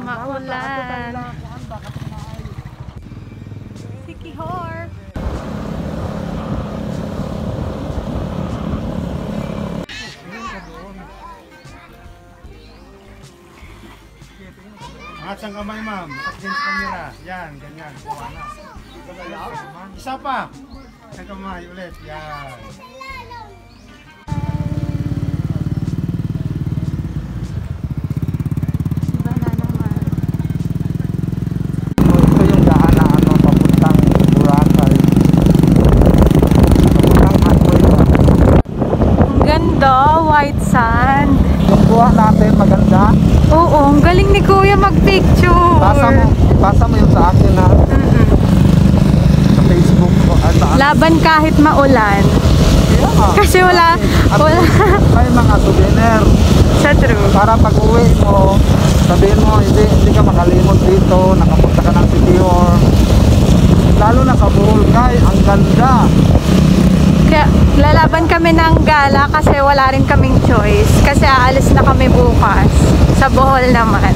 Maulan. Sikihor. Angat siyang kamay, ma'am. Against camera. Yan, ganyan. Kuha na. Isa pa. Siyang kamay ulit. Yan. Iba na naman. Ito yung daan na papuntang Boracay. Papuntang Hanoi ba? Ang ganda, white sand. Yung kuha natin maganda. Oo, ang galing ni Kuya mag-picture. Pasa mo yung sa akin ha. Sa Facebook ko. Laban kahit maulan. Yeah. Kasi wala. May mga souvenir. Sa true. Para pag uwi mo, sabihin mo, hindi ka makalimot dito, nakapunta ka ng Sikihor. Lalo na sa Boracay, ang ganda. Kaya lalaban kami ng gala kasi wala rin kaming choice. Kasi aalis na kami bukas. Sa Bohol naman.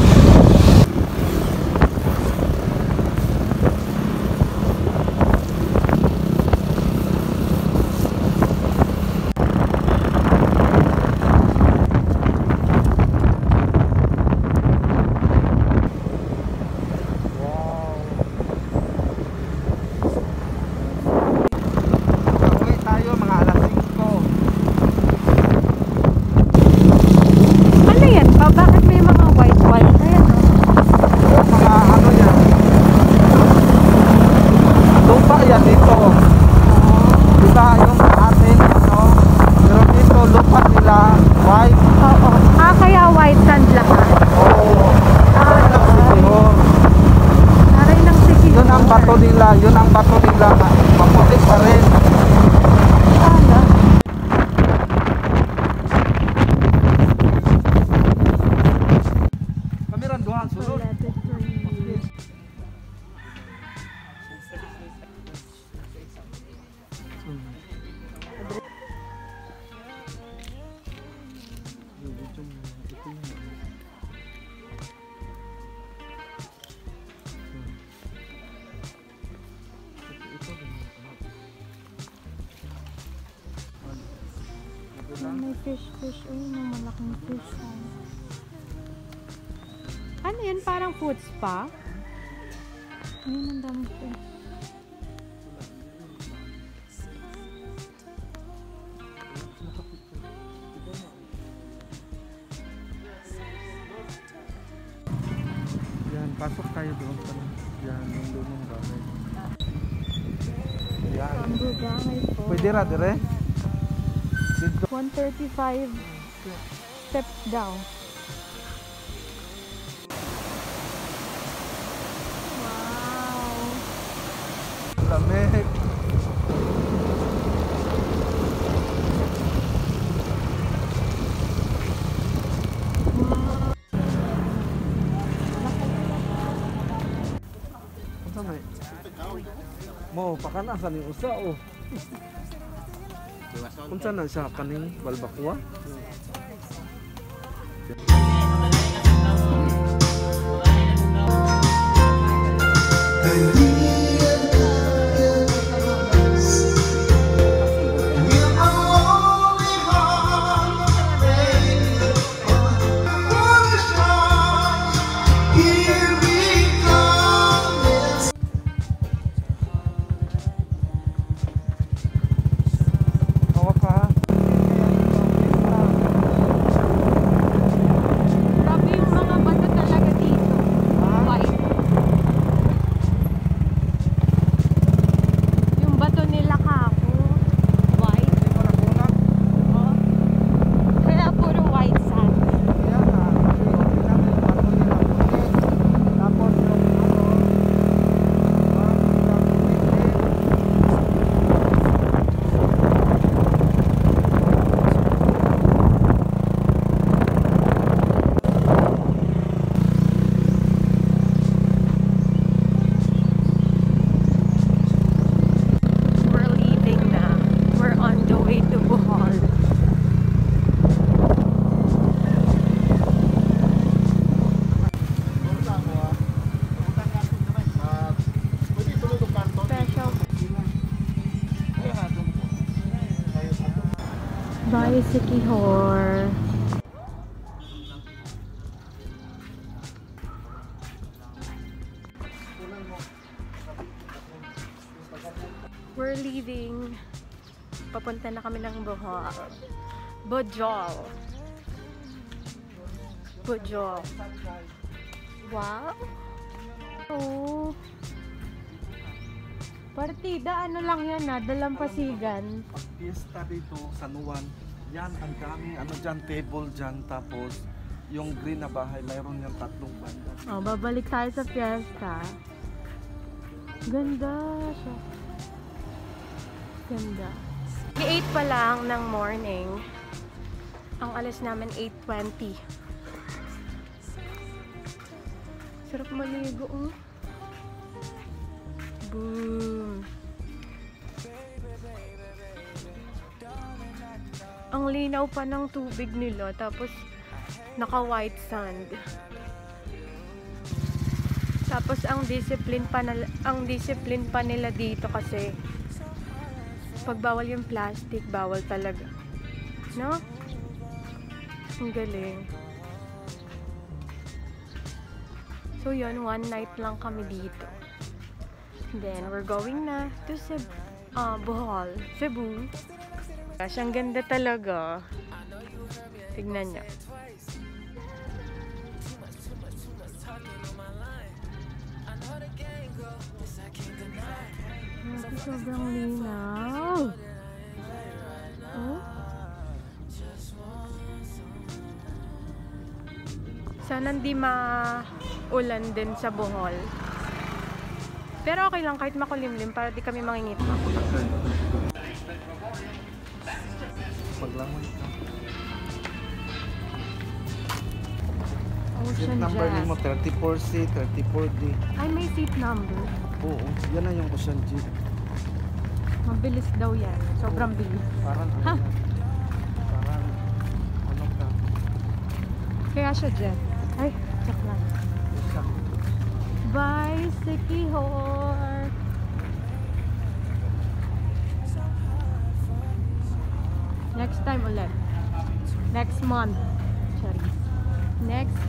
Yun ang bato nila, maputi pa rin. Kamiran doon, sulod. May fish. Uy, may malaking fish. Ano yan? Parang food spa? Ayun, ang daming fish. Yan, pasok tayo doon. Yan, yung doon yung gamit. Yan. Ang bugangay po. Pwede ra, dire? 135 steps down. Wow! Lamig. Mo, pakana sa ni usa oh. Unsa na siya kaning balbakwa? Bye, Sikihor. We're leaving. Papunta na kami ng Bohol. Bojol. Bojol. Wow. Oh. Partida, ano lang yan na, dalampasigan. Pag fiesta dito, San Juan, yan, ang daming ano dyan, table dyan, tapos yung green na bahay, mayroon yung 3 banda. Oh, babalik tayo sa fiesta. Ganda siya. Ganda. 8 pa lang ng morning. Ang alas namin 8:20. Sarap maligo, oh. Boom. Ang linaw pa ng tubig nila, tapos naka white sand. Tapos ang discipline pa nila dito kasi pag bawal yung plastic, bawal talaga. No? Ang galing. So yun, one night lang kami dito. Then we're going na to Bohol, Cebu. Gosh, ang ganda talaga. Tignan niyo. Sobrang linaw. Oh? Sana hindi maulan din sa Bohol. Pero okay lang kahit makulimlim para di kami mangingitma. Paglangoy ka. Ocean Seat number Jazz. mo, 34C, 34D. Ay, may seat number. Oo, yan na yung Ocean Jeep. Mabilis daw yan. Sobrang bilis. Parang ano Ha? yan. Parang ano ka. Kaya siya jet. Ay, check lang. Isa. Bye, Sikihor! Next time ulit. Next month. Sorry. Next